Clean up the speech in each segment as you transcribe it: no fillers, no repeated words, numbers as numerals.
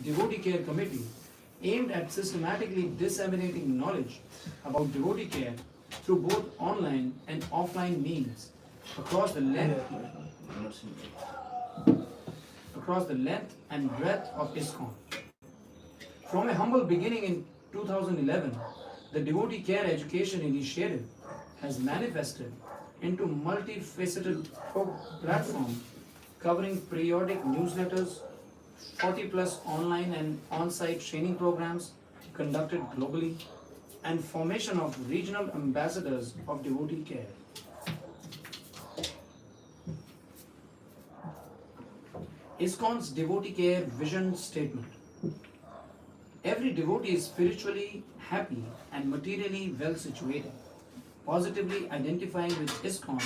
Devotee Care Committee aimed at systematically disseminating knowledge about devotee care through both online and offline means across the length and breadth of ISKCON. From a humble beginning in 2011, the Devotee Care Education Initiative has manifested into multifaceted platform covering periodic newsletters, 40 plus online and on-site training programs conducted globally, and formation of regional ambassadors of devotee care. ISKCON's Devotee Care Vision Statement. Every devotee is spiritually happy and materially well situated, positively identifying with ISKCON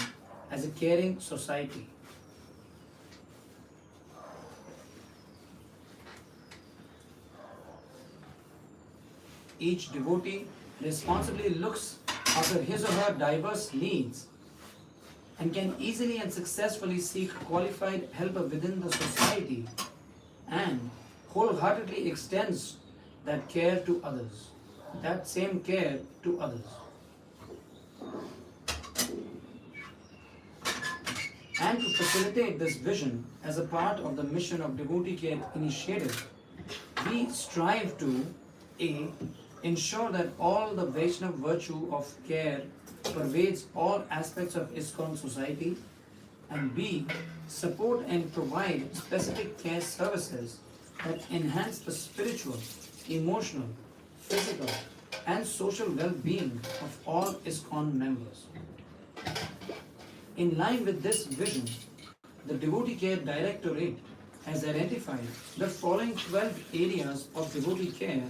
as a caring society. Each devotee responsibly looks after his or her diverse needs and can easily and successfully seek qualified help within the society and wholeheartedly extends that care to others, that same care to others. And to facilitate this vision as a part of the mission of Devotee Care Initiative, we strive to A. Ensure that all the Vaishnava virtue of care pervades all aspects of ISKCON society, and B. Support and provide specific care services that enhance the spiritual, emotional, physical, and social well-being of all ISKCON members. In line with this vision, the Devotee Care Directorate has identified the following 12 areas of devotee care,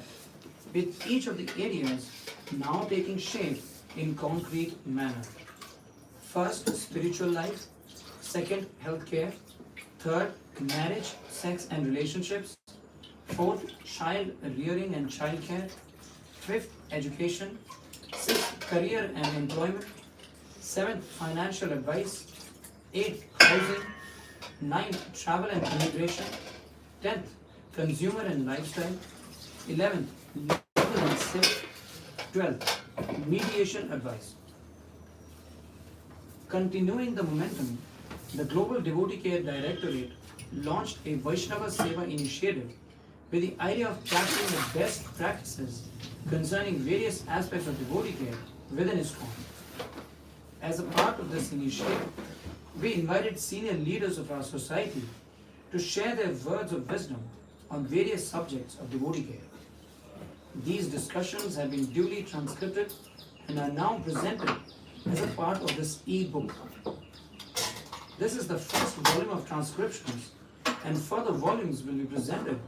with each of the areas now taking shape in concrete manner. First, spiritual life. Second, healthcare. Third, marriage, sex and relationships. Fourth, child rearing and childcare. Fifth, education. Sixth, career and employment. Seventh, financial advice. Eighth, housing. Ninth, travel and immigration. 10th, consumer and lifestyle. 11th, legal and civil. 12th, mediation advice. Continuing the momentum, the Global Devotee Care Directorate launched a Vaishnava Seva initiative with the idea of capturing the best practices concerning various aspects of devotee care within ISKCON. As a part of this initiative, we invited senior leaders of our society to share their words of wisdom on various subjects of devotee care. These discussions have been duly transcribed and are now presented as a part of this e-book. This is the first volume of transcriptions, and further volumes will be presented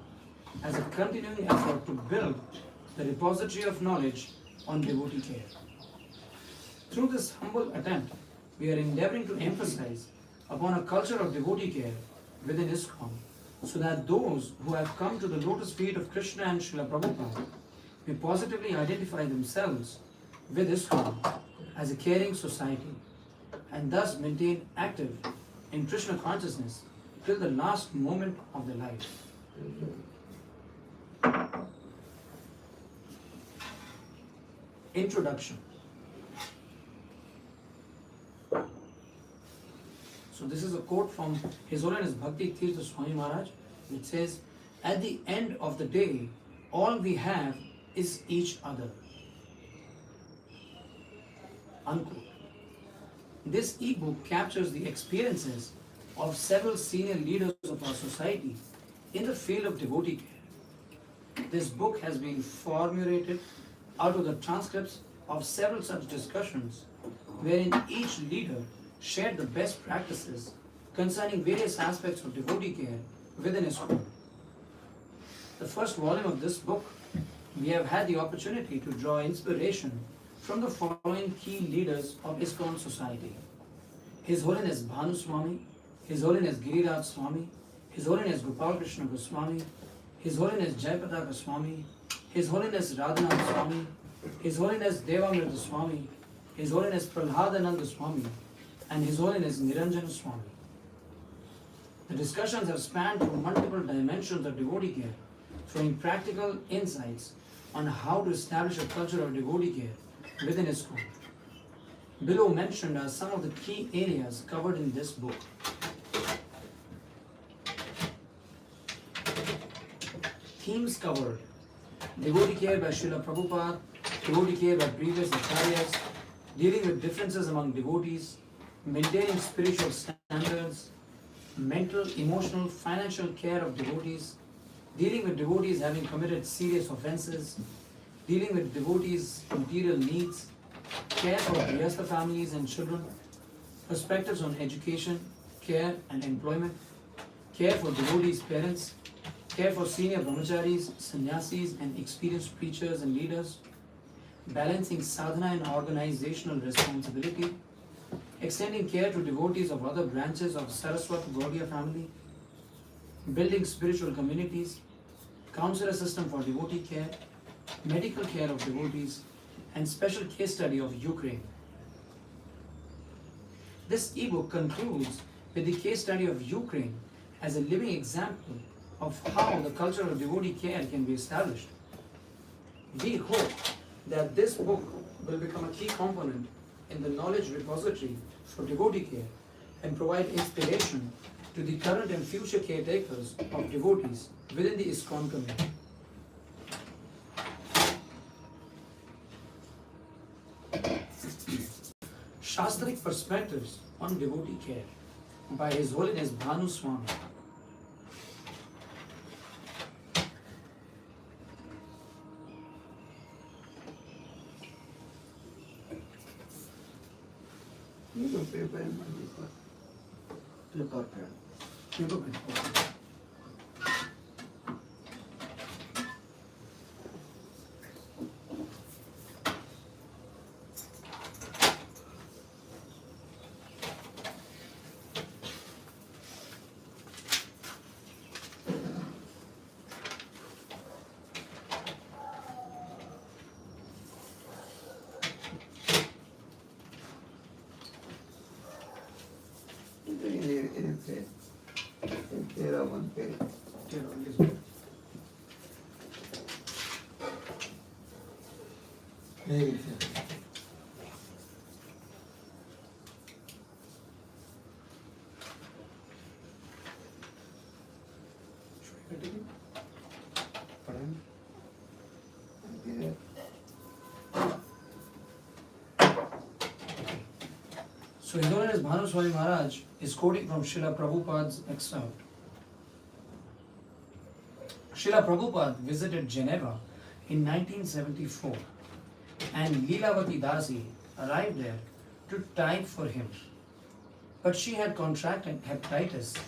as a continuing effort to build the repository of knowledge on devotee care. Through this humble attempt, we are endeavoring to emphasize upon a culture of devotee care within ISKCON, so that those who have come to the lotus feet of Krishna and Srila Prabhupada may positively identify themselves with ISKCON as a caring society and thus maintain active in Krishna consciousness till the last moment of their life. Introduction. So this is a quote from His Holiness Bhakti Tirtha Swami Maharaj, which says, "At the end of the day, all we have is each other." Unquote. This e-book captures the experiences of several senior leaders of our society in the field of devotee care. This book has been formulated out of the transcripts of several such discussions, wherein each leader shared the best practices concerning various aspects of devotee care within ISKCON. The first volume of this book, we have had the opportunity to draw inspiration from the following key leaders of ISKCON society: His Holiness Bhanu Swami, His Holiness Giriraj Swami, His Holiness Gopal Krishna Goswami, His Holiness Jayapataka Swami, His Holiness Radhanath Swami, His Holiness Devamrita Swami, His Holiness Pralhadananda Swami, and His Holiness Niranjana Swami. The discussions have spanned through multiple dimensions of devotee care, throwing practical insights on how to establish a culture of devotee care within ISKCON. Below mentioned are some of the key areas covered in this book. Themes covered: devotee care by Srila Prabhupada, devotee care by previous acharyas, dealing with differences among devotees, maintaining spiritual standards, mental, emotional, financial care of devotees, dealing with devotees having committed serious offenses, dealing with devotees' material needs, care for Grihastha families and children, perspectives on education, care and employment, care for devotees' parents, care for senior brahmacharis, sannyasis and experienced preachers and leaders, balancing sadhana and organizational responsibility, extending care to devotees of other branches of Saraswat Gaudiya family, building spiritual communities, counselor system for devotee care, medical care of devotees, and special case study of Ukraine. This ebook concludes with the case study of Ukraine as a living example of how the culture of devotee care can be established. We hope that this book will become a key component in the knowledge repository for devotee care and provide inspiration to the current and future caretakers of devotees within the ISKCON community. Shastric Perspectives on Devotee Care by His Holiness Bhanu Swami. So His Holiness Bhanu Swami Maharaj is quoting from Srila Prabhupada's excerpt. Srila Prabhupada visited Geneva in 1974 and Leelavati Dasi arrived there to type for him. But she had contracted hepatitis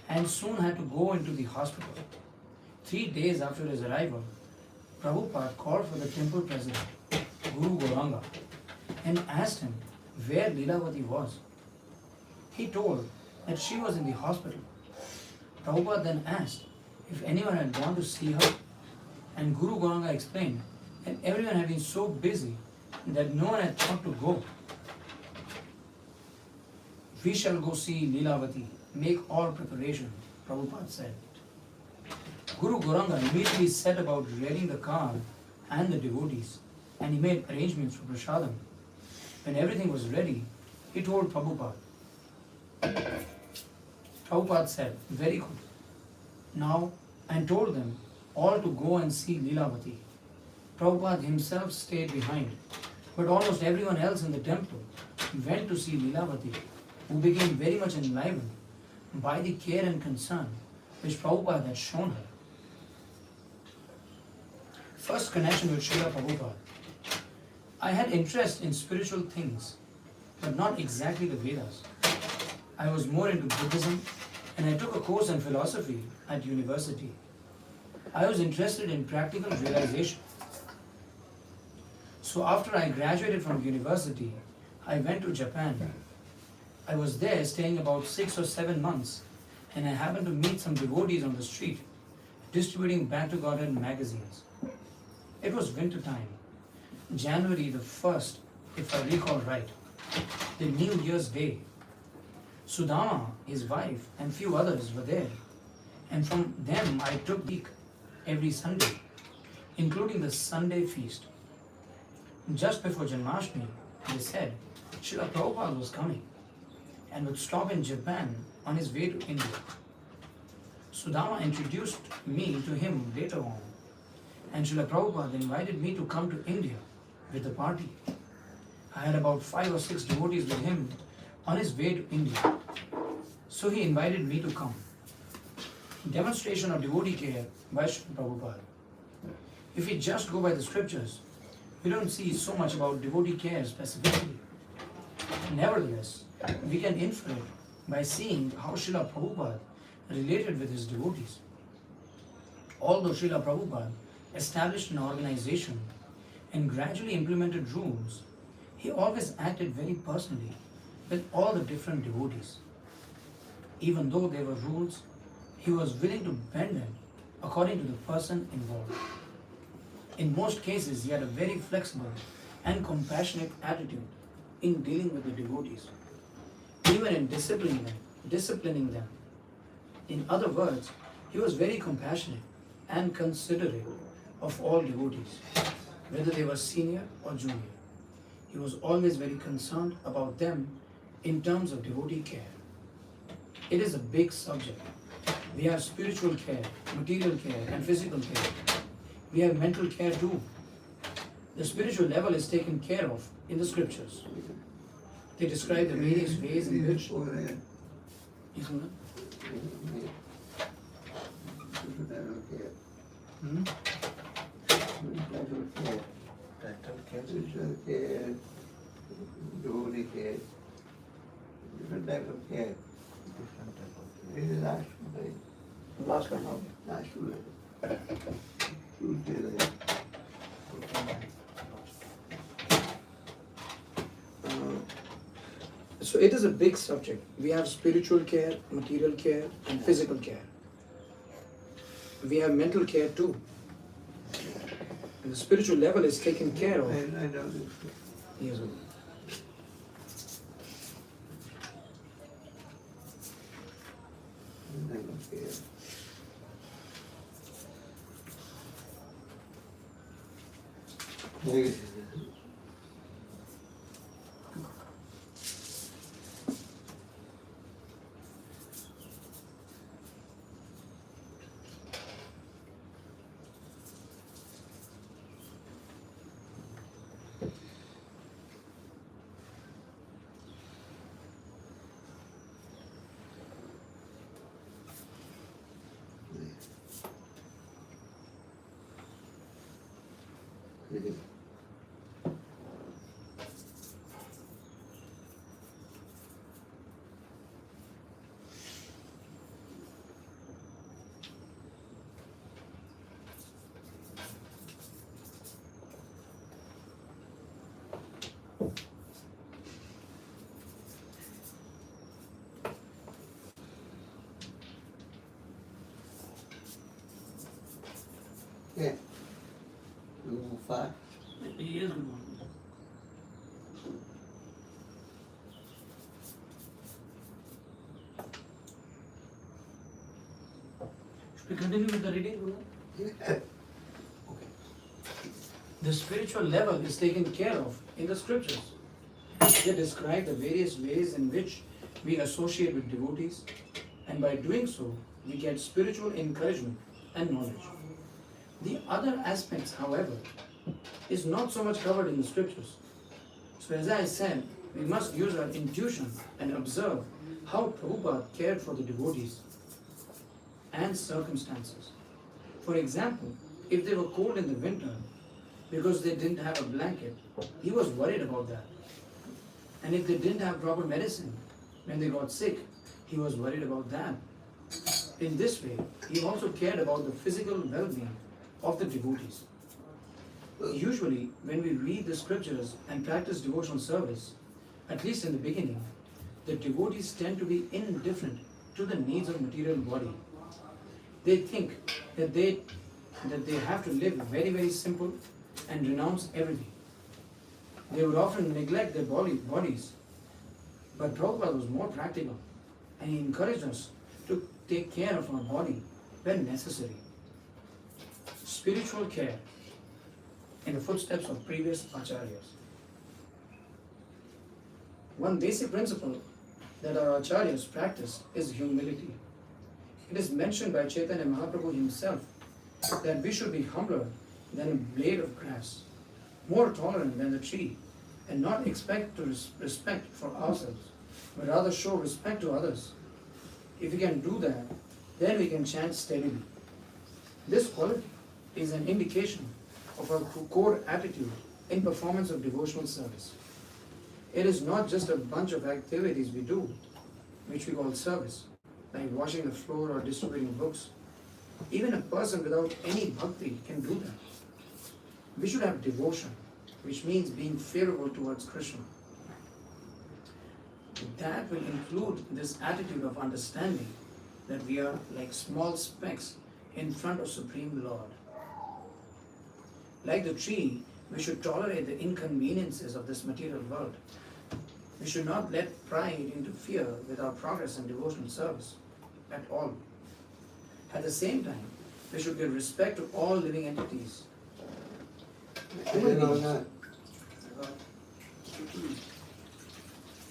and soon had to go into the hospital. 3 days after his arrival, Prabhupada called for the temple president, Guru Gauranga, and asked him where Leelavati was. He told that she was in the hospital. Prabhupada then asked if anyone had gone to see her, and Guru Gauranga explained that everyone had been so busy that no one had thought to go. We shall go see Leelavati, make all preparation, Prabhupada said. Guru Gauranga immediately set about rearing the car and the devotees, and he made arrangements for prasadam. When everything was ready, he told Prabhupada. Prabhupada said, very good. Now, and told them all to go and see Leelavati. Prabhupada himself stayed behind, but almost everyone else in the temple went to see Leelavati, who became very much enlivened by the care and concern which Prabhupada had shown her. First connection with Srila Prabhupada. I had interest in spiritual things, but not exactly the Vedas. I was more into Buddhism, and I took a course in philosophy at university. I was interested in practical realization. So after I graduated from university, I went to Japan. I was there staying about 6 or 7 months, and I happened to meet some devotees on the street, distributing Back to Godhead magazines. It was winter time, January the 1st, if I recall right, the New Year's Day. Sudama, his wife, and few others were there, and from them I took leak every Sunday, including the Sunday feast. Just before Janmashtami, they said Srila Prabhupada was coming and would stop in Japan on his way to India. Sudama introduced me to him later on, and Srila Prabhupada invited me to come to India with the party. I had about 5 or 6 devotees with him on his way to India, so he invited me to come. Demonstration of devotee care by Srila Prabhupada. If we just go by the scriptures, we don't see so much about devotee care specifically. Nevertheless, we can infer it by seeing how Srila Prabhupada related with his devotees. Although Srila Prabhupada established an organization and gradually implemented rules, he always acted very personally with all the different devotees. Even though there were rules, he was willing to bend them according to the person involved. In most cases, he had a very flexible and compassionate attitude in dealing with the devotees, even in disciplining them. In other words, he was very compassionate and considerate of all devotees, whether they were senior or junior. He was always very concerned about them in terms of devotee care. It is a big subject. We have spiritual care, material care, and physical care. We have mental care too. The spiritual level is taken care of in the scriptures. They describe the various ways in which... Spiritual care, devotee care, different type of care. This is last one. Last one. Last one. So it is a big subject. We have spiritual care, material care, and physical care. We have mental care too. And the spiritual level is taken care of. I know this. Yes, sir. Yeah. You far? He is good one. Should we continue with the reading, Guru? Yeah. Okay. The spiritual level is taken care of in the scriptures. They describe the various ways in which we associate with devotees, and by doing so, we get spiritual encouragement and knowledge. The other aspects, however, is not so much covered in the scriptures. So as I said, we must use our intuition and observe how Prabhupada cared for the devotees and circumstances. For example, if they were cold in the winter because they didn't have a blanket, he was worried about that. And if they didn't have proper medicine when they got sick, he was worried about that. In this way, he also cared about the physical well-being of the devotees. Usually, when we read the scriptures and practice devotional service, at least in the beginning, the devotees tend to be indifferent to the needs of material body. They think that they have to live very, very simple and renounce everything. They would often neglect their bodies. But Prabhupada was more practical, and he encouraged us to take care of our body when necessary. spiritual care in the footsteps of previous acharyas. One basic principle that our acharyas practice is humility. It is mentioned by Chaitanya Mahaprabhu himself that we should be humbler than a blade of grass, more tolerant than the tree, and not expect to respect for ourselves, but rather show respect to others. If we can do that, then we can chant steadily. This quality is an indication of our core attitude in performance of devotional service. It is not just a bunch of activities we do, which we call service, like washing the floor or distributing books. Even a person without any bhakti can do that. We should have devotion, which means being favorable towards Krishna. That will include this attitude of understanding that we are like small specks in front of Supreme Lord. Like the tree, we should tolerate the inconveniences of this material world. We should not let pride interfere with our progress in devotional service at all. At the same time, we should give respect to all living entities. Human beings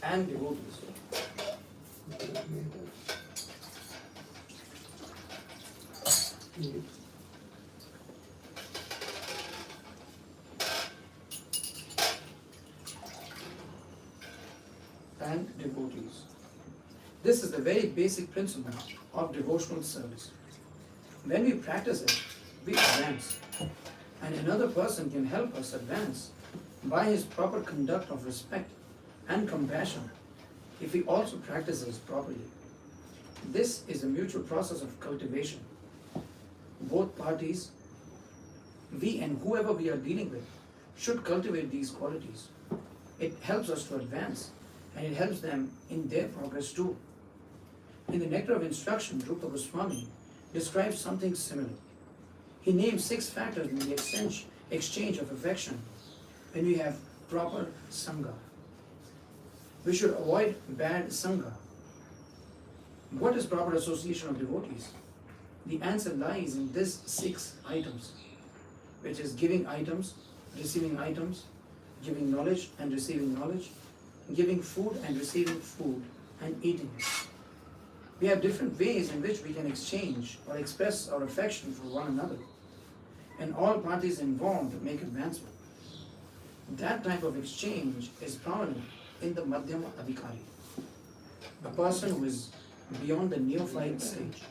and devotees. And devotees. This is the very basic principle of devotional service. When we practice it, we advance. And another person can help us advance by his proper conduct of respect and compassion if he also practices properly. This is a mutual process of cultivation. Both parties, we and whoever we are dealing with, should cultivate these qualities. It helps us to advance, and it helps them in their progress too. In the Nectar of Instruction, Rupa Goswami describes something similar. He names 6 factors in the exchange of affection when we have proper sangha. We should avoid bad sangha. What is proper association of devotees? The answer lies in these 6 items, which is giving items, receiving items, giving knowledge and receiving knowledge, giving food and receiving food, and eating it. We have different ways in which we can exchange or express our affection for one another, and all parties involved make advancement. That type of exchange is prominent in the Madhyama Adhikari, a person who is beyond the neophyte stage.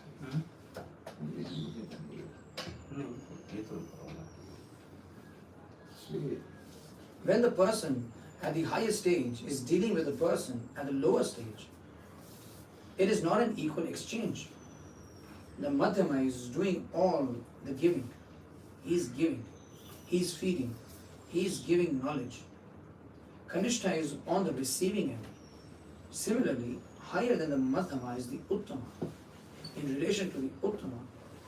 When the person at the highest stage is dealing with the person at the lower stage, it is not an equal exchange. The Madhyama is doing all the giving. He is giving, he is feeding, he is giving knowledge. Kanishta is on the receiving end. Similarly, higher than the Madhyama is the Uttama. In relation to the Uttama,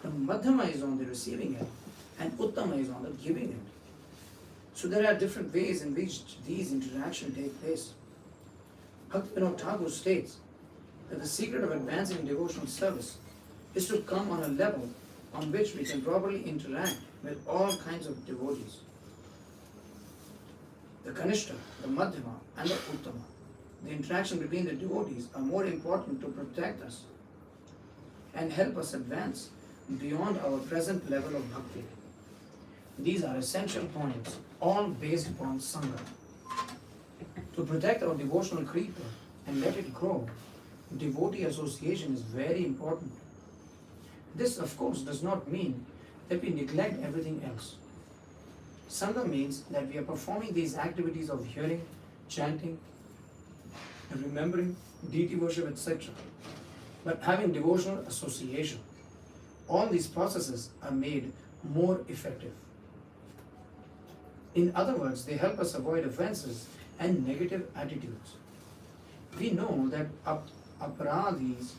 the Madhyama is on the receiving end and Uttama is on the giving end. So there are different ways in which these interactions take place. Bhaktivinoda Thakur states that the secret of advancing devotional service is to come on a level on which we can properly interact with all kinds of devotees. The Kanishta, the Madhyama, and the Uttama, the interaction between the devotees are more important to protect us and help us advance beyond our present level of bhakti. These are essential points, all based upon Sangha. To protect our devotional creeper and let it grow, devotee association is very important. This, of course, does not mean that we neglect everything else. Sangha means that we are performing these activities of hearing, chanting, remembering, deity worship, etc. But having devotional association, all these processes are made more effective. In other words, they help us avoid offenses and negative attitudes. We know that aparadhas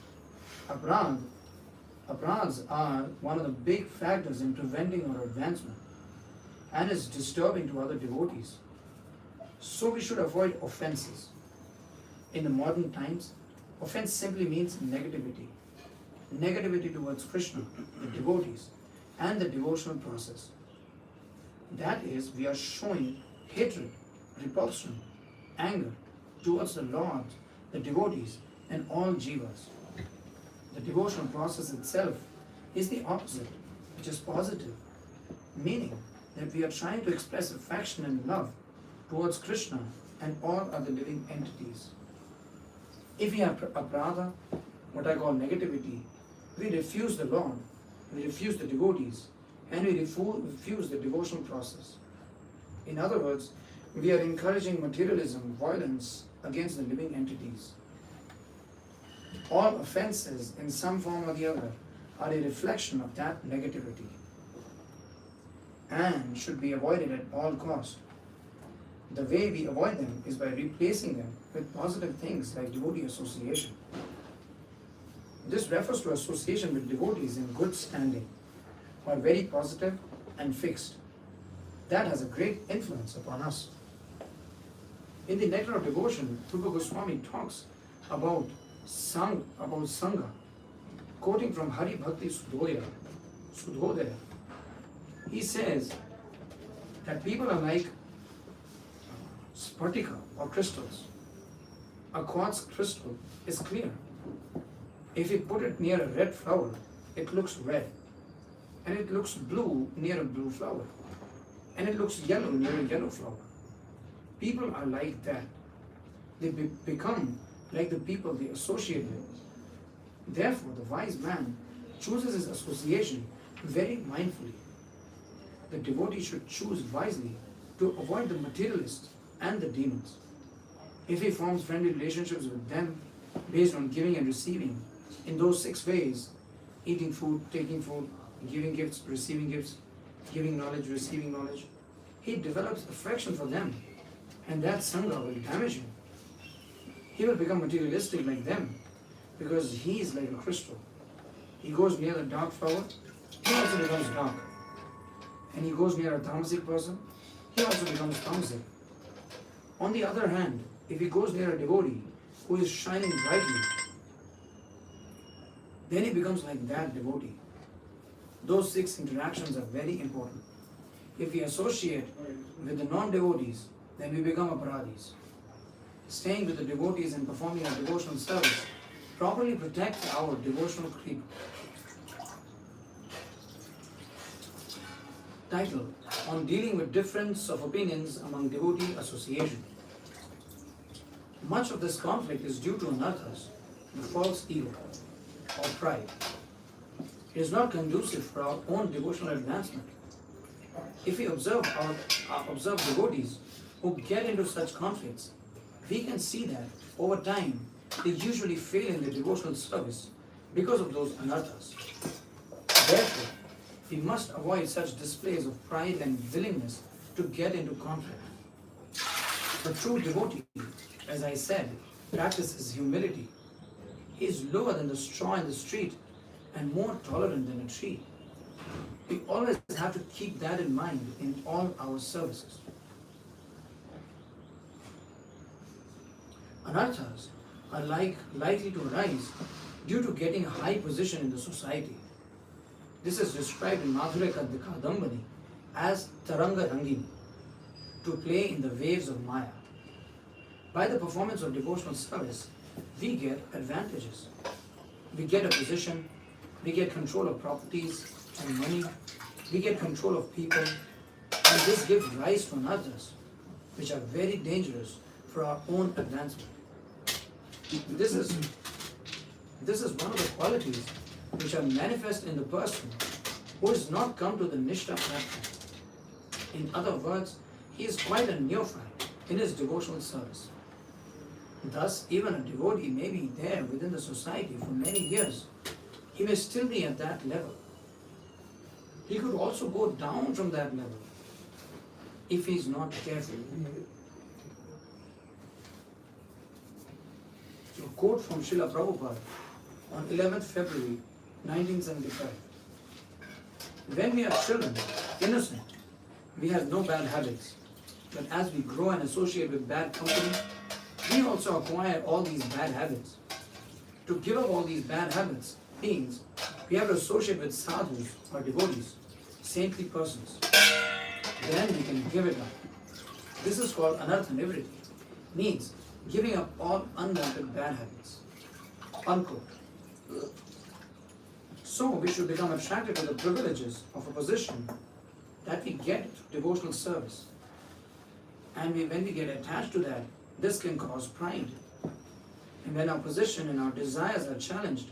are one of the big factors in preventing our advancement and is disturbing to other devotees. So we should avoid offenses. In the modern times, offense simply means negativity. Negativity towards Krishna, the devotees, and the devotional process. That is, we are showing hatred, repulsion, anger towards the Lord, the devotees, and all jivas. The devotional process itself is the opposite, which is positive, meaning that we are trying to express affection and love towards Krishna and all other living entities. If we have aparadha, what I call negativity, we refuse the Lord, we refuse the devotees, and we refuse the devotional process. In other words, we are encouraging materialism, violence against the living entities. All offenses in some form or the other are a reflection of that negativity and should be avoided at all costs. The way we avoid them is by replacing them with positive things like Devotee Association. This refers to association with devotees in good standing, who are very positive and fixed. That has a great influence upon us. In the Nectar of Devotion, Rupa Goswami talks about Sangha, quoting from Hari Bhakti Sudhodaya. He says that people are like sphatika or crystals. A quartz crystal is clear. If you put it near a red flower, it looks red. And it looks blue near a blue flower. And it looks yellow near a yellow flower. People are like that. They become like the people they associate with. Therefore, the wise man chooses his association very mindfully. The devotee should choose wisely to avoid the materialists and the demons. If he forms friendly relationships with them based on giving and receiving, in those 6 ways, eating food, taking food, giving gifts, receiving gifts, giving knowledge, receiving knowledge, he develops affection for them, and that Sangha will damage him. He will become materialistic like them, because he is like a crystal. He goes near a dark flower, he also becomes dark. And he goes near a tamasic person, he also becomes tamasic. On the other hand, if he goes near a devotee who is shining brightly, then he becomes like that devotee. Those 6 interactions are very important. If we associate with the non-devotees, then we become aparadhis. Staying with the devotees and performing our devotional service properly protects our devotional creep. Title: On Dealing with Difference of Opinions Among Devotee Association. Much of this conflict is due to anarthas, the false ego, or pride. It is not conducive for our own devotional advancement. If we observe devotees who get into such conflicts, we can see that over time they usually fail in their devotional service because of those anarthas. Therefore, we must avoid such displays of pride and willingness to get into conflict. The true devotee, as I said, practices humility. He is lower than the straw in the street and more tolerant than a tree. We always have to keep that in mind in all our services. Anarthas are likely to arise due to getting a high position in the society. This is described in Madhurya Kadambani as Taranga Rangini, to play in the waves of Maya. By the performance of devotional service, we get advantages. We get a position, we get control of properties and money, we get control of people, and this gives rise to anarthas, which are very dangerous for our own advancement. This is one of the qualities which are manifest in the person who has not come to the Nishta platform. In other words, he is quite a neophyte in his devotional service. Thus, even a devotee may be there within the society for many years. He may still be at that level. He could also go down from that level if he is not careful. A quote from Srila Prabhupada on 11th February 1975. When we are children, innocent, we have no bad habits. But as we grow and associate with bad company, we also acquire all these bad habits. To give up all these bad habits means we have to associate with sadhus or devotees saintly persons. Then we can give it up. This is called anartha nivriti, means giving up all unwanted bad habits. Unquote. So we should become attracted to the privileges of a position that we get through devotional service. And when we get attached to that, this can cause pride. And when our position and our desires are challenged,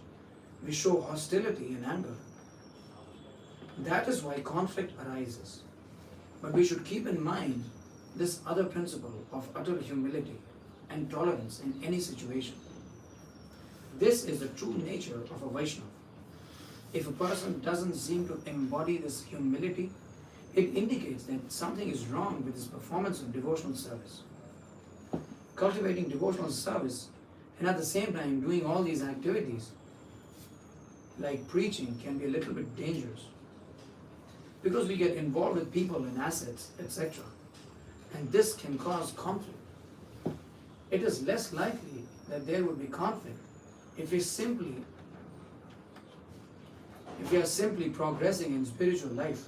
we show hostility and anger. That is why conflict arises. But we should keep in mind this other principle of utter humility and tolerance in any situation. This is the true nature of a Vaishnava. If a person doesn't seem to embody this humility, it indicates that something is wrong with his performance of devotional service. Cultivating devotional service and at the same time doing all these activities like preaching can be a little bit dangerous because we get involved with people and assets, etc. And this can cause conflict. It is less likely that there would be conflict if we are simply progressing in spiritual life.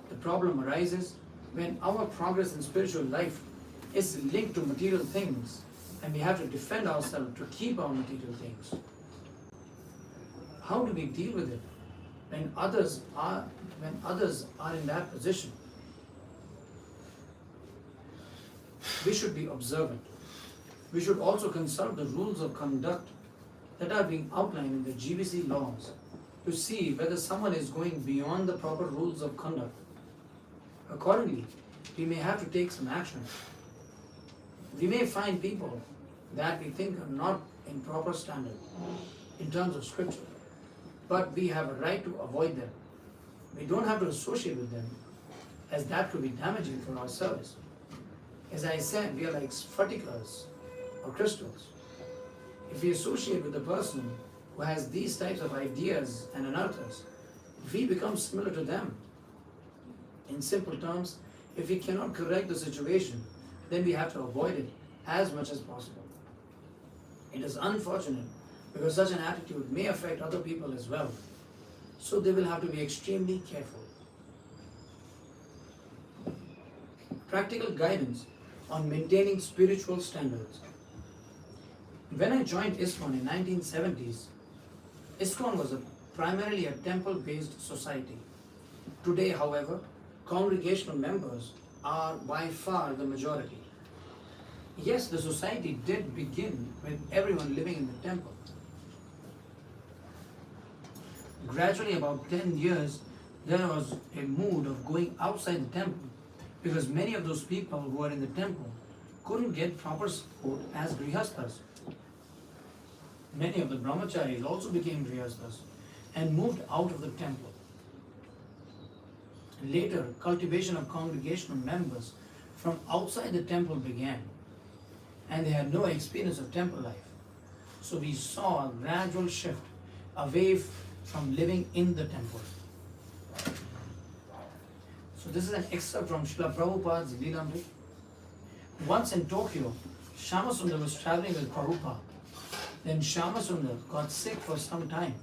The problem arises when our progress in spiritual life is linked to material things and we have to defend ourselves to keep our material things. How do we deal with it when others are in that position? We should be observant. We should also consult the rules of conduct that are being outlined in the GBC laws to see whether someone is going beyond the proper rules of conduct. Accordingly, we may have to take some action. We may find people that we think are not in proper standard in terms of scripture, but we have a right to avoid them. We don't have to associate with them, as that could be damaging for our service. As I said, we are like sphaticas or crystals. If we associate with a person who has these types of ideas and anarthas, we become similar to them. In simple terms, if we cannot correct the situation, then we have to avoid it as much as possible. It is unfortunate because such an attitude may affect other people as well. So they will have to be extremely careful. Practical guidance on maintaining spiritual standards. When I joined ISKCON in 1970s, ISKCON was primarily a temple-based society. Today, however, congregational members are by far the majority. Yes, the society did begin with everyone living in the temple. Gradually, about 10 years, there was a mood of going outside the temple because many of those people who were in the temple couldn't get proper support as grihasthas. Many of the brahmacharis also became grihasthas and moved out of the temple. Later, cultivation of congregational members from outside the temple began, and they had no experience of temple life. So we saw a gradual shift away from living in the temple. So this is an excerpt from Srila Prabhupada's Leelamrita. Once in Tokyo, Shyamasundar was traveling with Prabhupada. Then Shyamasundar got sick for some time.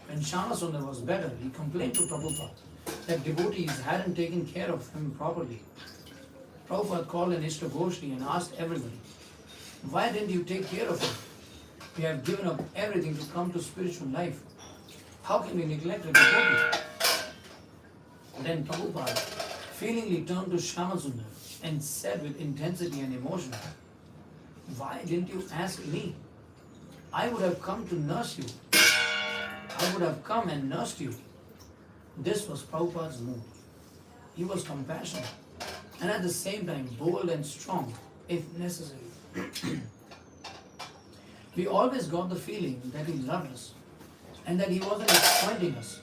When Shyamasundar was better, he complained to Prabhupada that devotees hadn't taken care of him properly. Prabhupada called an Ishtagoshti and asked everybody, "Why didn't you take care of him? We have given up everything to come to spiritual life. How can we neglect a devotee?" Then Prabhupada feelingly turned to Shyamasundar and said with intensity and emotion, "Why didn't you ask me? I would have come to nurse you. I would have come and nursed you." This was Prabhupada's mood. He was compassionate and at the same time bold and strong if necessary. We always got the feeling that he loved us and that he wasn't exploiting us.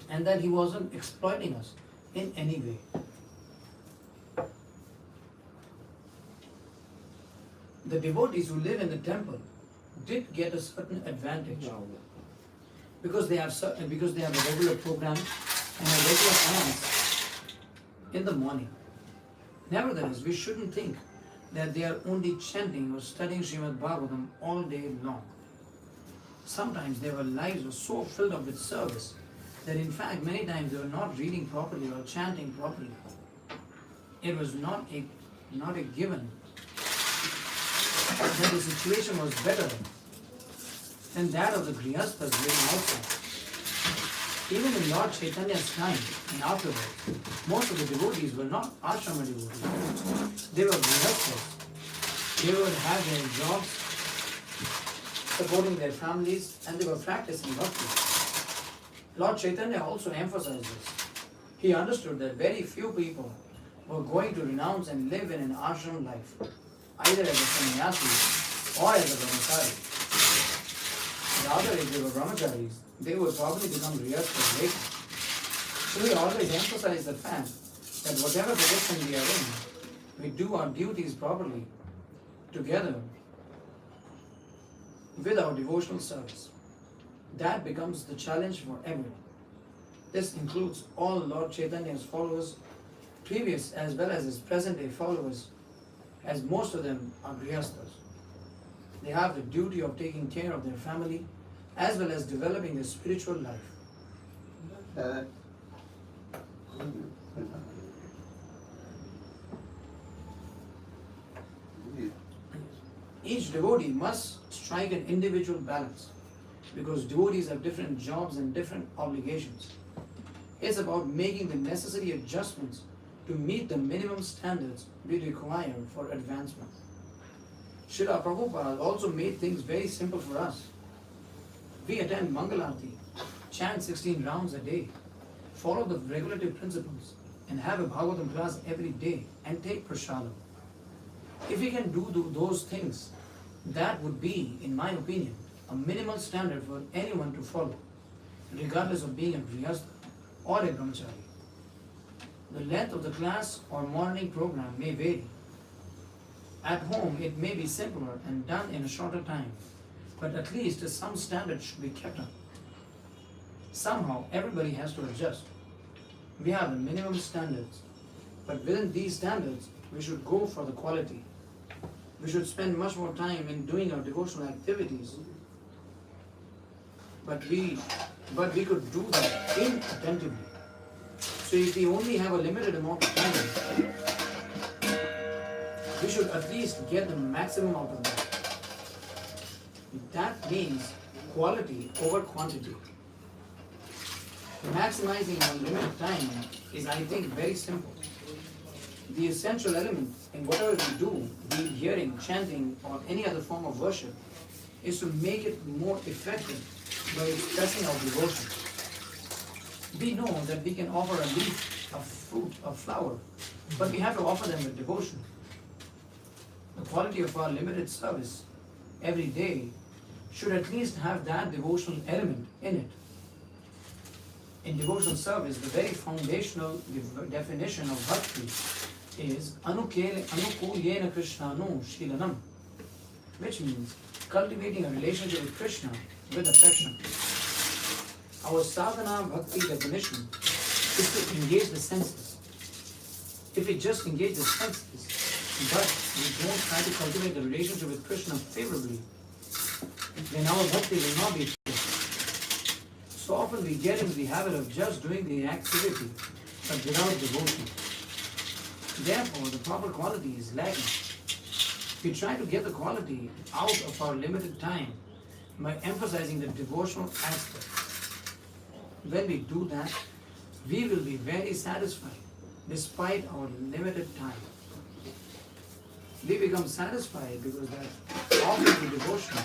And that he wasn't exploiting us in any way. The devotees who live in the temple did get a certain advantage because they have a regular program and a regular alms in the morning. Nevertheless, we shouldn't think that they are only chanting or studying Srimad Bhagavatam all day long. Sometimes their lives are so filled up with service that in fact many times they were not reading properly or chanting properly. It was not a given that the situation was better than that of the Grihasthas living outside. Even in Lord Chaitanya's time and afterwards, most of the devotees were not ashrama devotees. They were Grihasthas. They would have their jobs, supporting their families, and they were practicing bhakti. Lord Chaitanya also emphasized this. He understood that very few people were going to renounce and live in an ashram life, either as a sannyasi or as a brahmachari. Rather, if they were brahmacharis, they would probably become grihasthas later. So he always emphasized the fact that whatever position we are in, we do our duties properly, together with our devotional service. That becomes the challenge for everyone. This includes all Lord Chaitanya's followers, previous as well as his present day followers, as most of them are grihasthas. They have the duty of taking care of their family as well as developing their spiritual life. Each devotee must strike an individual balance because devotees have different jobs and different obligations. It's about making the necessary adjustments to meet the minimum standards we require for advancement. Srila Prabhupada also made things very simple for us. We attend Mangalarti, chant 16 rounds a day, follow the regulative principles, and have a Bhagavatam class every day and take prasadam. If we can do those things, that would be, in my opinion, a minimal standard for anyone to follow, regardless of being a grihastha or a brahmachari. The length of the class or morning program may vary. At home, it may be simpler and done in a shorter time, but at least some standard should be kept up. Somehow, everybody has to adjust. We have the minimum standards, but within these standards, we should go for the quality. We should spend much more time in doing our devotional activities, but we could do that inattentively. So if we only have a limited amount of time, we should at least get the maximum out of that. That means quality over quantity. Maximizing our limited time is, I think, very simple. The essential element in whatever we do, be it hearing, chanting, or any other form of worship, is to make it more effective by expressing our devotion. We know that we can offer a leaf, a fruit, a flower, but we have to offer them with devotion. The quality of our limited service every day should at least have that devotional element in it. In devotional service, the very foundational definition of bhakti is anukulyena krishnanu shilanam, which means cultivating a relationship with Krishna with affection. Our sadhana bhakti definition is to engage the senses. If we just engage the senses, but we don't try to cultivate the relationship with Krishna favorably, then our bhakti will not be pure. So often we get into the habit of just doing the activity, but without devotion. Therefore, the proper quality is lacking. We try to get the quality out of our limited time by emphasizing the devotional aspect. When we do that, we will be very satisfied despite our limited time. We become satisfied because that offering the devotion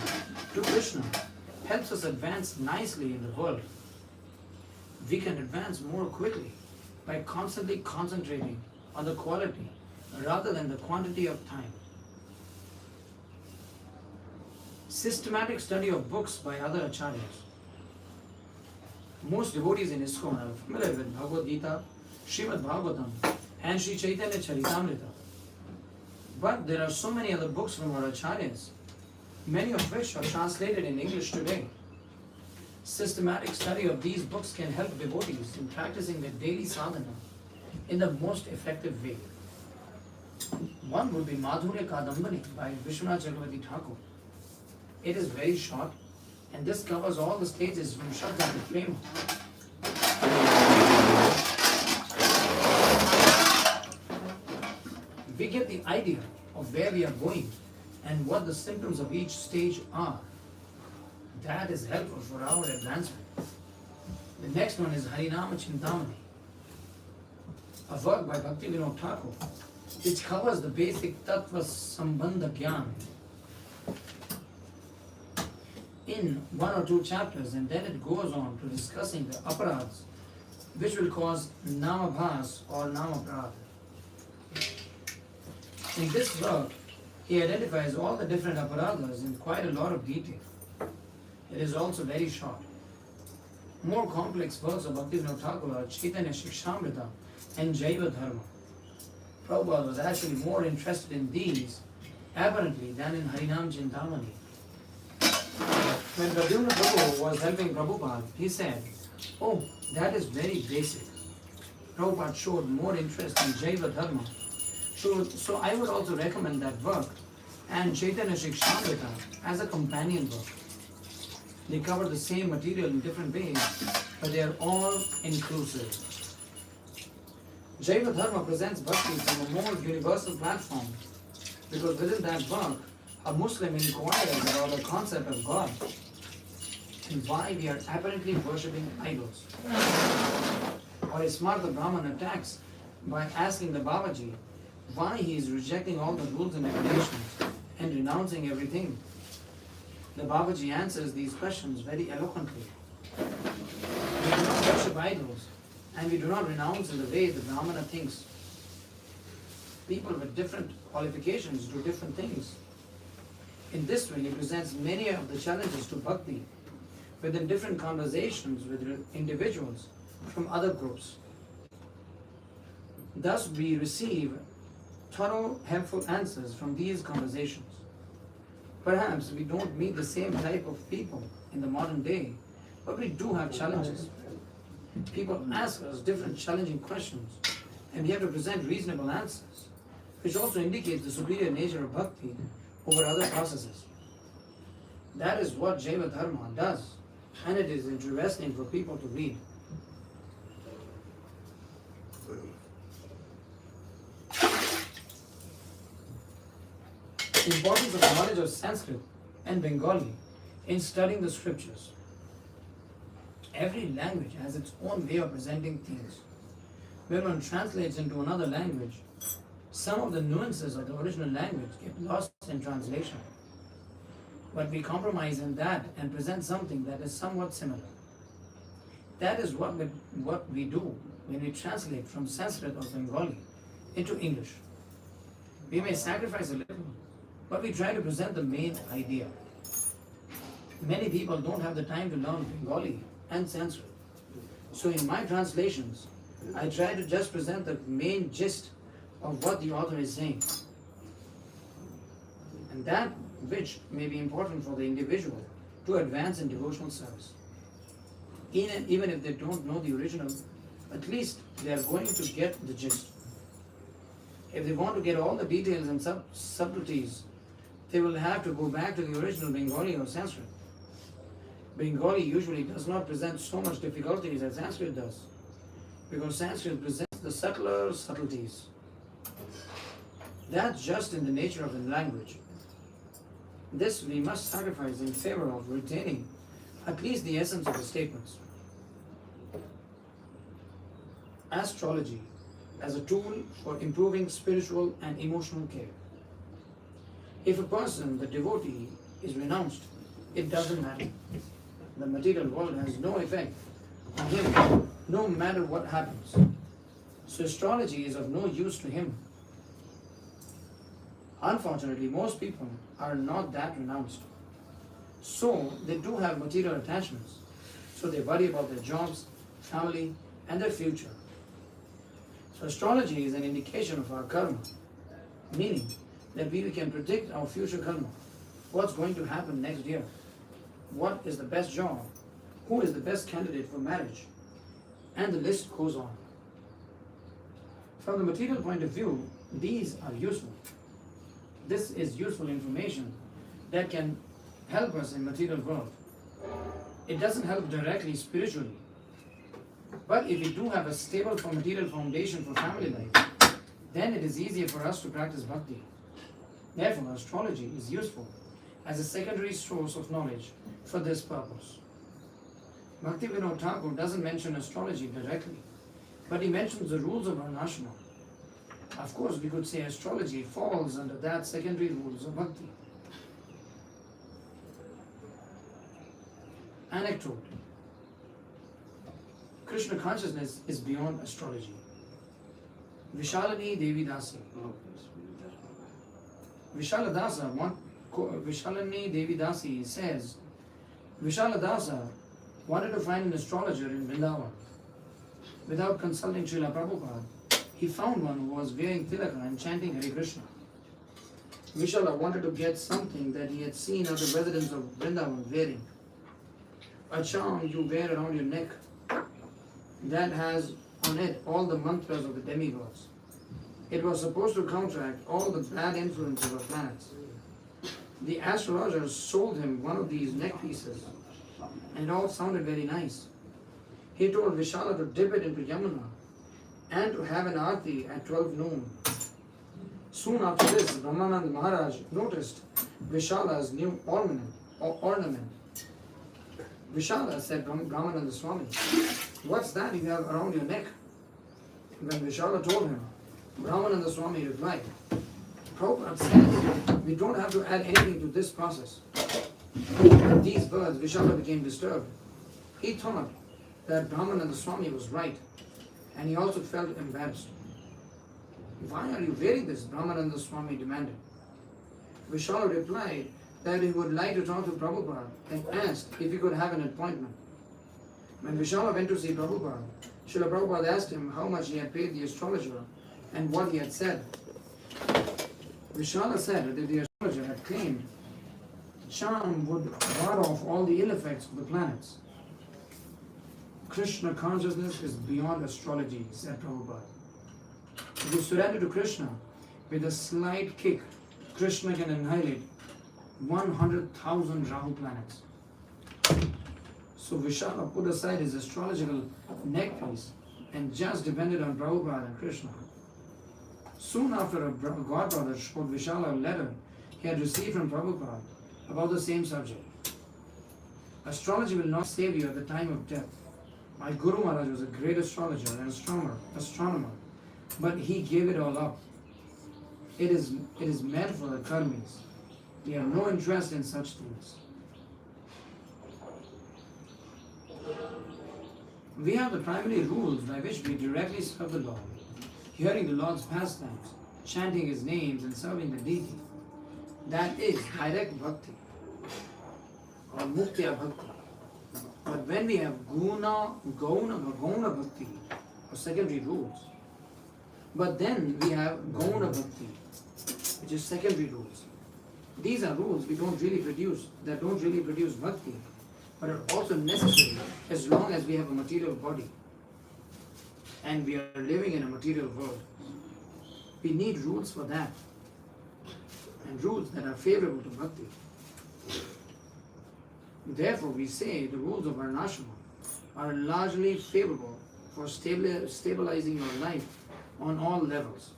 to Krishna helps us advance nicely in the world. We can advance more quickly by constantly concentrating on the quality rather than the quantity of time. Systematic study of books by other acharyas. Most devotees in ISKCON are familiar with Bhagavad Gita, Srimad Bhagavatam, and Sri Chaitanya Charitamrita. But there are so many other books from our acharyas, many of which are translated in English today. Systematic study of these books can help devotees in practicing their daily sadhana in the most effective way. One would be Madhurya Kadambani by Vishwanath Chakravarti Thakur. It is very short, and this covers all the stages from Shraddha to Prema. get the idea of where we are going and what the symptoms of each stage are. That is helpful for our advancement. The next one is Harinama Chintamani, a work by Bhaktivinoda Thakur, which covers the basic Tattva Sambandha Gyan in 1 or 2 chapters, and then it goes on to discussing the aparadhas which will cause namabhas or namaprad. In this work, he identifies all the different aparadhas in quite a lot of detail. It is also very short. More complex works of Bhaktivinoda Thakur are Chaitanya Shikshamrita and Jaiva Dharma. Prabhupada was actually more interested in these, apparently, than in Harinam Chintamani. When Pradyumna Prabhu was helping Prabhupada, he said, "Oh, that is very basic." Prabhupada showed more interest in Jaiva Dharma. So I would also recommend that work and Chaitanya Shikshamrita as a companion work. They cover the same material in different ways, but they are all inclusive. Jaiva Dharma presents bhakti from a more universal platform, because within that work, a Muslim inquires about the concept of God and why we are apparently worshipping idols. Or a Smartha Brahman attacks by asking the Babaji why he is rejecting all the rules and regulations and renouncing everything. The Babaji answers these questions very eloquently. We do not worship idols, and we do not renounce in the way the Brahmana thinks. People with different qualifications do different things. In this way, he presents many of the challenges to bhakti within different conversations with individuals from other groups. Thus, we receive thorough, helpful answers from these conversations. Perhaps we don't meet the same type of people in the modern day, but we do have challenges. People ask us different challenging questions, and we have to present reasonable answers, which also indicates the superior nature of bhakti over other processes. That is what Jaiva Dharma does, and it is interesting for people to read. The importance of knowledge of Sanskrit and Bengali in studying the scriptures. Every language has its own way of presenting things. When one translates into another language, some of the nuances of the original language get lost in translation. But we compromise in that and present something that is somewhat similar. That is what we do when we translate from Sanskrit or Bengali into English. We may sacrifice a little, but we try to present the main idea. Many people don't have the time to learn Bengali and Sanskrit. So in my translations, I try to just present the main gist of what the author is saying. And that which may be important for the individual to advance in devotional service. Even if they don't know the original, at least they are going to get the gist. If they want to get all the details and subtleties, they will have to go back to the original Bengali or Sanskrit. Bengali usually does not present so much difficulties as Sanskrit does, because Sanskrit presents the subtler subtleties. That's just in the nature of the language. This we must sacrifice in favor of retaining at least the essence of the statements. Astrology as a tool for improving spiritual and emotional care. If a person, the devotee, is renounced, it doesn't matter. The material world has no effect on him, no matter what happens. So astrology is of no use to him. Unfortunately, most people are not that renounced. So they do have material attachments. So they worry about their jobs, family, and their future. So astrology is an indication of our karma, meaning that we can predict our future karma, what's going to happen next year, what is the best job, who is the best candidate for marriage, and the list goes on. From the material point of view, these are useful. This is useful information that can help us in material world. It doesn't help directly spiritually. But if we do have a stable material foundation for family life, then it is easier for us to practice bhakti. Therefore, astrology is useful as a secondary source of knowledge for this purpose. Bhaktivinoda Thakur doesn't mention astrology directly, but he mentions the rules of Varnashram. Of course, we could say astrology falls under that secondary rules of bhakti. Anecdote. Krishna consciousness is beyond astrology. Vishalini Devi Dasi. Vishalini Devi Dasi says, Vishaladasa wanted to find an astrologer in Vrindavan. Without consulting Srila Prabhupada, he found one who was wearing tilaka and chanting Hare Krishna. Vishala wanted to get something that he had seen other residents of Vrindavan wearing. A charm you wear around your neck that has on it all the mantras of the demigods. It was supposed to counteract all the bad influences of planets. The astrologer sold him one of these neck pieces, and it all sounded very nice. He told Vishala to dip it into Yamuna and to have an arti at 12 noon. Soon after this, Brahmanand Maharaj noticed Vishala's new ornament. Vishala said, Brahmananda Swami, what's that you have around your neck? When Vishala told him, Brahmananda Swami replied, Prabhupada says, we don't have to add anything to this process. At these words, Vishala became disturbed. He thought that Brahmananda Swami was right, and he also felt embarrassed. Why are you wearing this? Brahmananda Swami demanded. Vishala replied that he would like to talk to Prabhupada and asked if he could have an appointment. When Vishala went to see Prabhupada, Srila Prabhupada asked him how much he had paid the astrologer and what he had said. Vishala said that the astrologer had claimed charm would ward off all the ill effects of the planets. Krishna consciousness is beyond astrology, said Prabhupada. If you surrender to Krishna with a slight kick, Krishna can annihilate 100,000 Rahu planets. So Vishala put aside his astrological neckpiece and just depended on Prabhupada and Krishna. Soon after, a godbrother showed Vishala a letter he had received from Prabhupada about the same subject. Astrology will not save you at the time of death. My Guru Maharaj was a great astrologer and astronomer, but he gave it all up. It is meant for the karmis. We have no interest in such things. We have the primary rules by which we directly serve the Lord, hearing the Lord's pastimes, chanting His names and serving the deity. That is direct bhakti or muktya bhakti. But when we have gauna bhakti or secondary rules, but then we have gauna bhakti, which is secondary rules. These are rules that don't really produce bhakti, but are also necessary as long as we have a material body and we are living in a material world. We need rules for that, and rules that are favorable to bhakti. Therefore, we say the rules of Varnashram are largely favorable for stabilizing your life on all levels,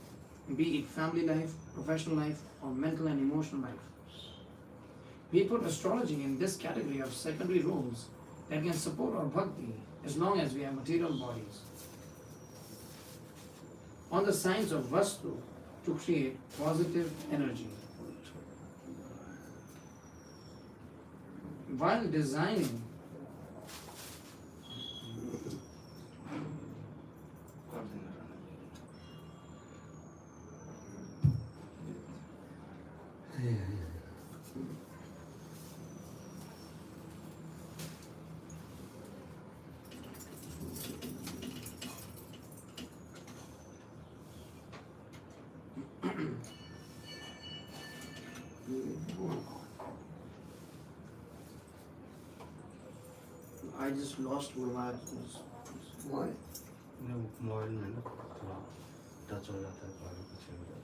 be it family life, professional life, or mental and emotional life. We put astrology in this category of secondary rules that can support our bhakti as long as we have material bodies. On the signs of Vastu to create positive energy. While designing I just lost one word. Why? Mobile में ना थोड़ा touch हो जाता है तो आगे पीछे हो जाता है.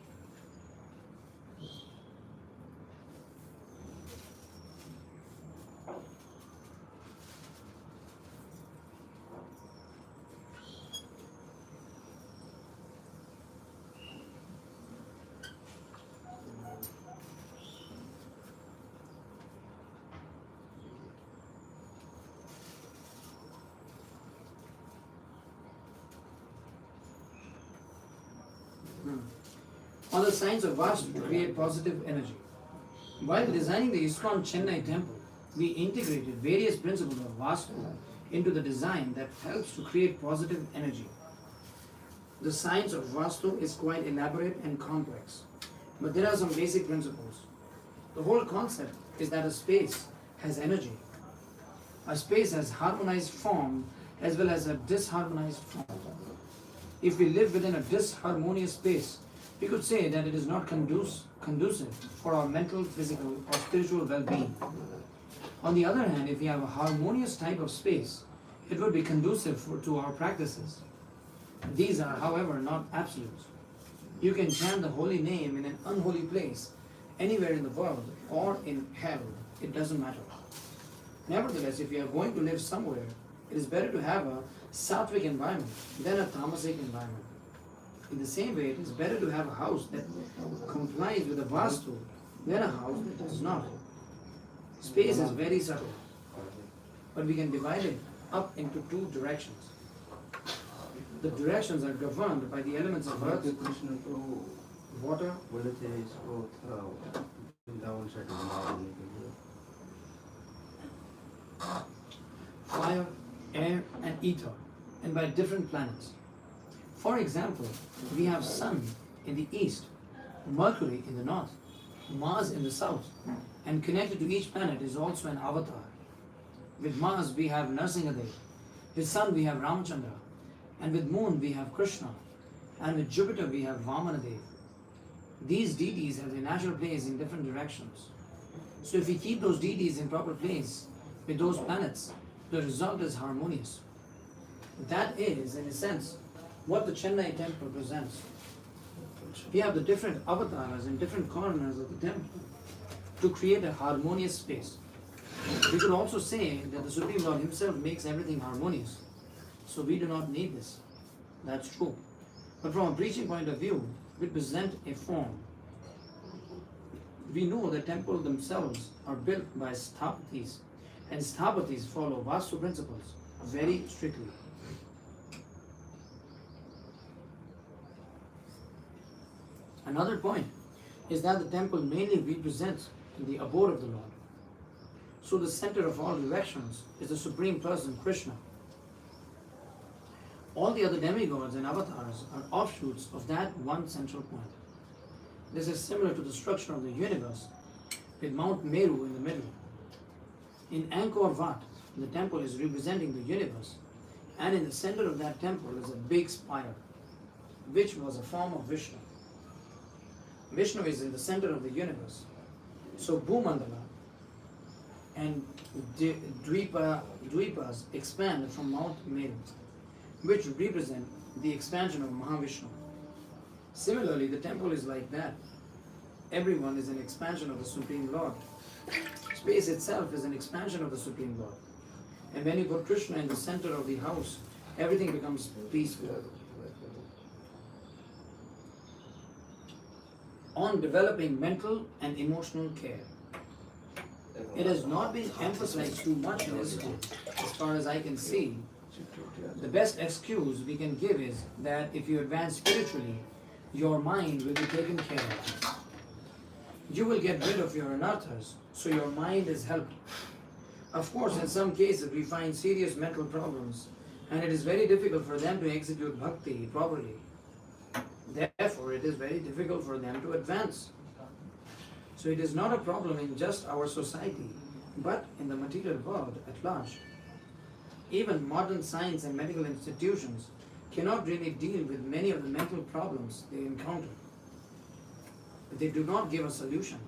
on the science of Vastu to create positive energy. While designing the ISKCON Chennai temple, we integrated various principles of Vastu into the design that helps to create positive energy. The science of Vastu is quite elaborate and complex, but there are some basic principles. The whole concept is that a space has energy. A space has harmonized form as well as a disharmonized form. If we live within a disharmonious space, we could say that it is not conducive for our mental, physical, or spiritual well-being. On the other hand, if we have a harmonious type of space, it would be conducive to our practices. These are, however, not absolutes. You can chant the holy name in an unholy place, anywhere in the world or in hell, it doesn't matter. Nevertheless, if you are going to live somewhere, it is better to have a sattvic environment than a tamasic environment. In the same way, it is better to have a house that complies with the Vastu than a house that does not. Space is very subtle, but we can divide it up into two directions. The directions are governed by the elements of earth, water, fire, air, and ether, and by different planets. For example, we have Sun in the east, Mercury in the north, Mars in the south, and connected to each planet is also an avatar. With Mars we have Narsingadev, with Sun we have Ramachandra, and with Moon we have Krishna, and with Jupiter we have Vamanadev. These deities have their natural place in different directions. So if we keep those deities in proper place with those planets, the result is harmonious. That is, in a sense, what the Chennai temple presents. We have the different avatars in different corners of the temple to create a harmonious space. We could also say that the Supreme Lord Himself makes everything harmonious. So we do not need this. That's true. But from a preaching point of view, we present a form. We know the temples themselves are built by sthapatis, and sthapatis follow Vastu principles very strictly. Another point is that the temple mainly represents the abode of the Lord. So the center of all directions is the Supreme Person, Krishna. All the other demigods and avatars are offshoots of that one central point. This is similar to the structure of the universe, with Mount Meru in the middle. In Angkor Wat, the temple is representing the universe, and in the center of that temple is a big spire, which was a form of Vishnu. Vishnu is in the center of the universe. So Bhumandala and Dvipas expand from Mount Meru, which represent the expansion of Mahavishnu. Similarly, the temple is like that. Everyone is an expansion of the Supreme Lord. Space itself is an expansion of the Supreme Lord. And when you put Krishna in the center of the house, everything becomes peaceful. On developing mental and emotional care. It has not been emphasized too much in this book, as far as I can see. The best excuse we can give is that if you advance spiritually, your mind will be taken care of. You will get rid of your anarthas, so your mind is helped. Of course, in some cases we find serious mental problems, and it is very difficult for them to execute bhakti properly. Therefore, it is very difficult for them to advance. So it is not a problem in just our society, but in the material world at large. Even modern science and medical institutions cannot really deal with many of the mental problems they encounter. They do not give a solution.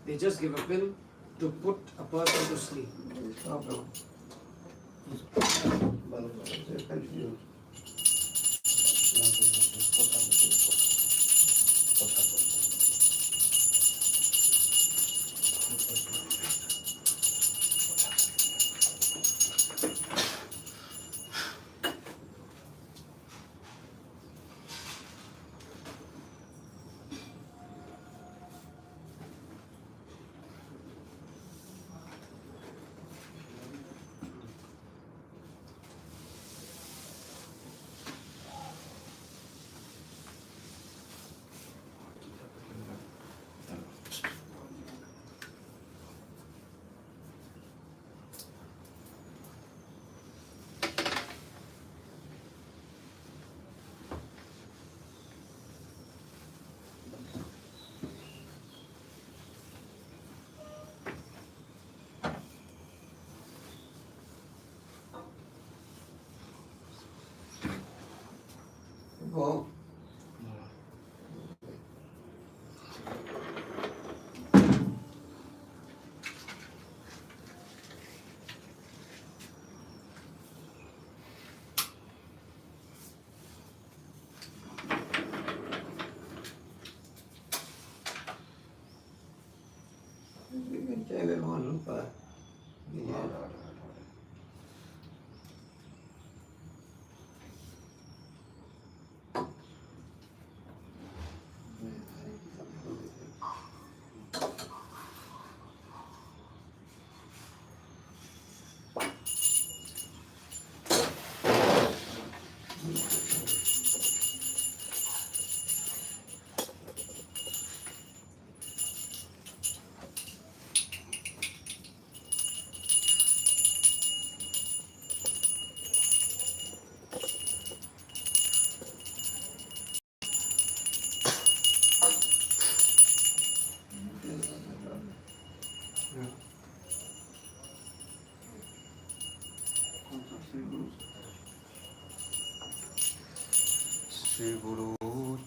They just give a pill to put a person to sleep. Go. You can take it on, but yeah. Shri गुरु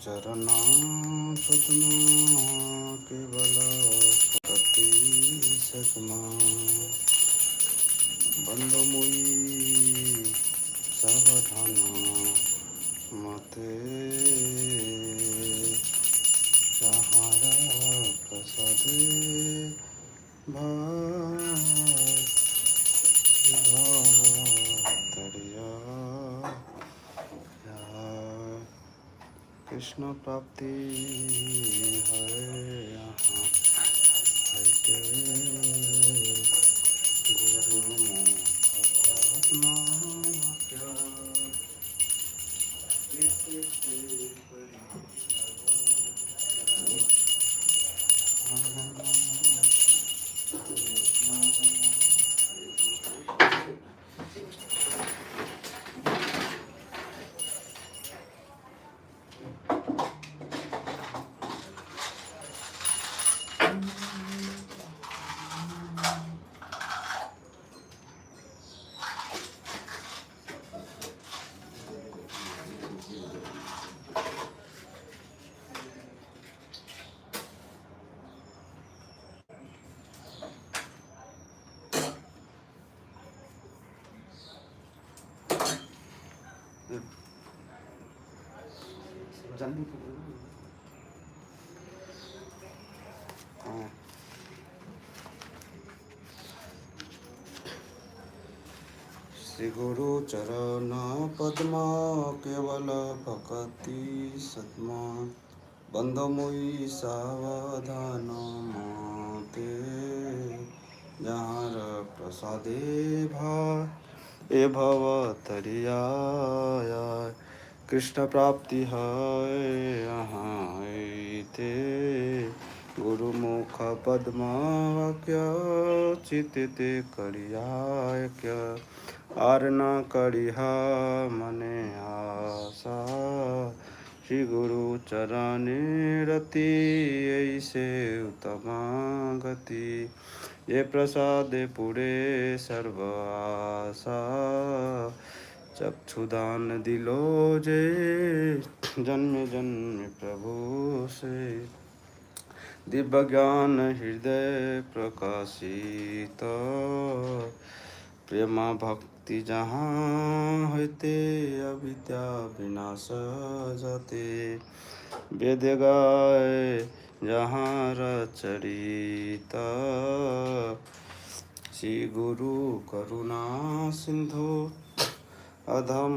चरणा पद्मा केवल प्रति सतमा बंद मुई सावधान मते सहारा प्रसादे भवतरिया कृष्ण प्राप्ति है यहाँ हटे गुरुमुख पद्मा श्री गुरु चरण पद्मा केवल भक्ति सत्मा बंध मुई सावधान माते जहाँ प्रसादे ए भव तरिया कृष्ण प्राप्ति है यहाँ ते गुरुमुख पद्मा क्या चित्ते करिया क्या आर न करिहा मने आशा श्री गुरु चरणे रति ऐसे उत्तमा गति ये प्रसादे पुरे सर्व आशा चक्षुदान दिलो जे जन्म जन्म प्रभु से दिव्य ज्ञान हृदय प्रकाशित प्रेमा भक्ति जहाँ होते अविद्या विनाश जाते वेद गाय जहाँ रचरिता श्री गुरु करुणा सिंधु अधम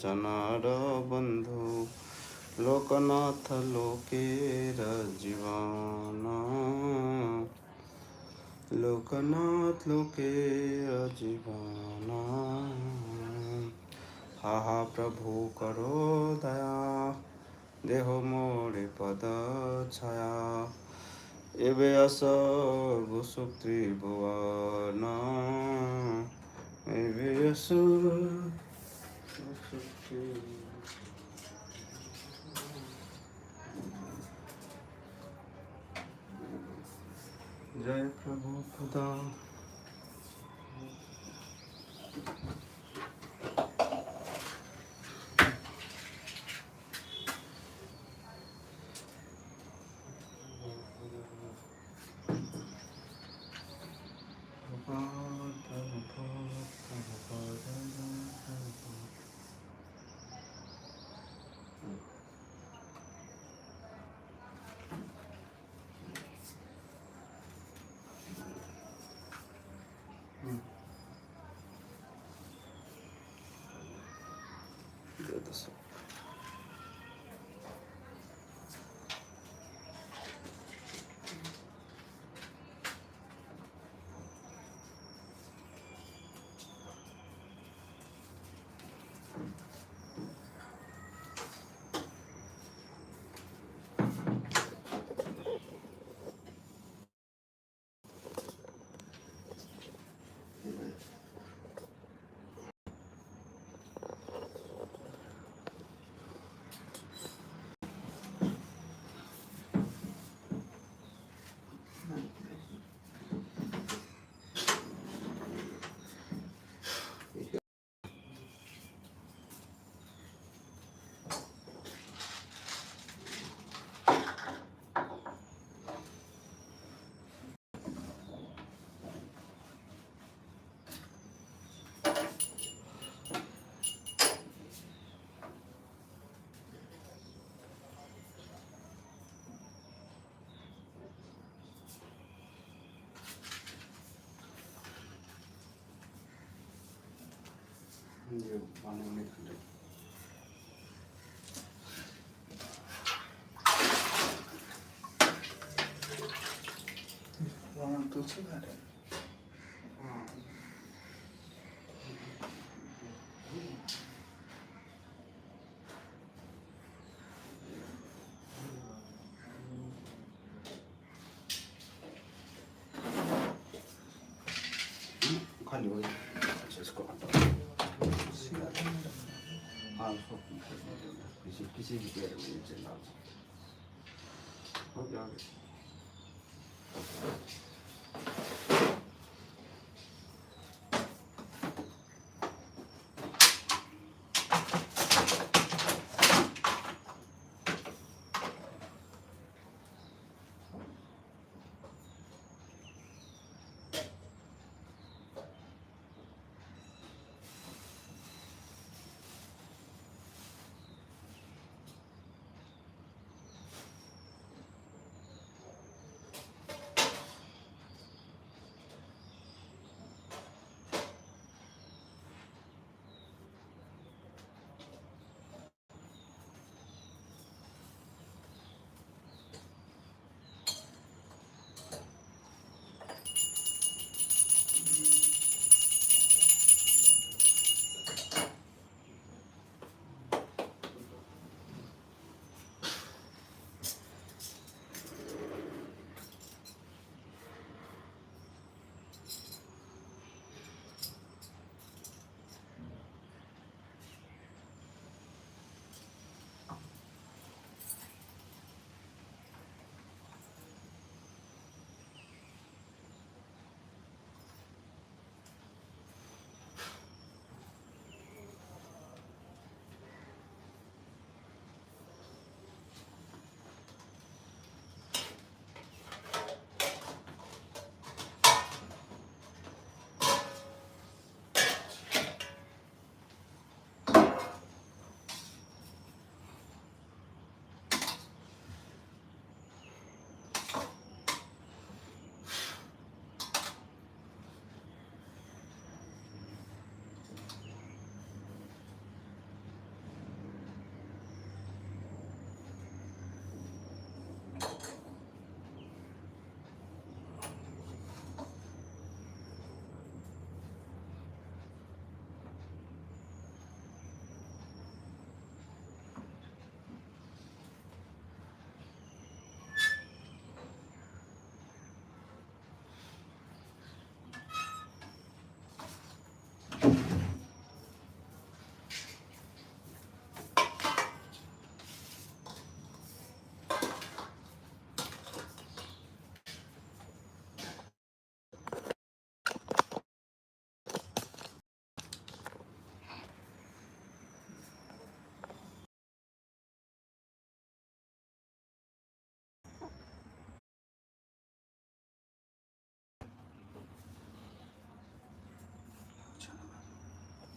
जनार बंधु लोकनाथ लोकेर जीवन लोकनाथ लोके जीवन हा प्रभु करो दया देहो मोरे पद छाया एवे अस गुसुक त्रिभुवन एवे अस जय प्रभु खुदा ये पानी में खड़े वहाँ तुलसी घाट है खाली हो अच्छा इसको हटाओ हाँ उसको किसी किसी भी पेड़ में नीचे डाल हो गया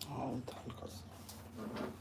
हाँ हल्का सा